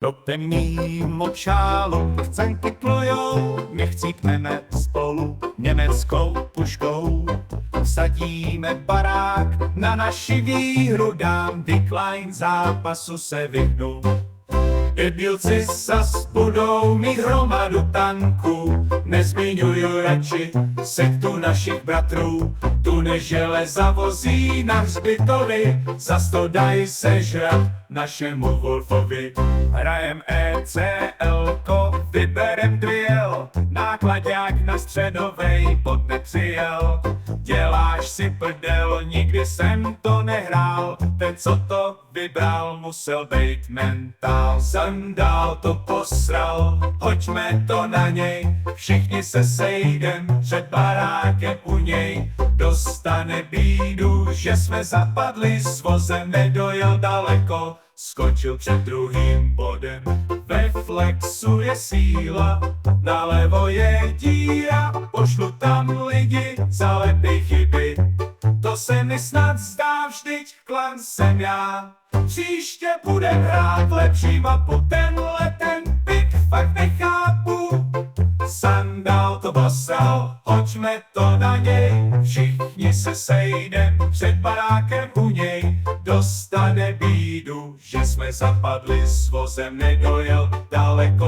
Do temný močálu cenky plujou, my chcípneme spolu německou puškou. Vsadíme barák na naši výhru, dám decline zápasu se vyhnu. Idylci zas budou mít hromadu tanků, nezmiňuju radši sektu našich bratrů. Tu nežele zavozí na hřbitovi, zas to dají sežrat našemu Wolfovi. Hrajem ECL-ko, vyberem duel, nákladňák na středovej pod nepřijel. Děláš si prdel, nikdy jsem to nehrál, ten co to vybral musel být mentál. Sandál to posral, hoďme to na něj, všichni se sejdem před barákem u něj. Dostane bídu, že jsme zapadli s vozem, nedojel daleko, skočil před druhým bodem. Ve flexu je síla, nalevo je díra, pošlu tam lidi za lepší chyby. To se mi snad zdá, vždyť klan jsem já. Příště budem hrát lepší mapu, ten pik fakt nechápu. Sandál to bosal, hoďme to na něj, všichni se sejdem před barákem u něj. Dostane bídu, že jsme zapadli s vozem, nedojel daleko,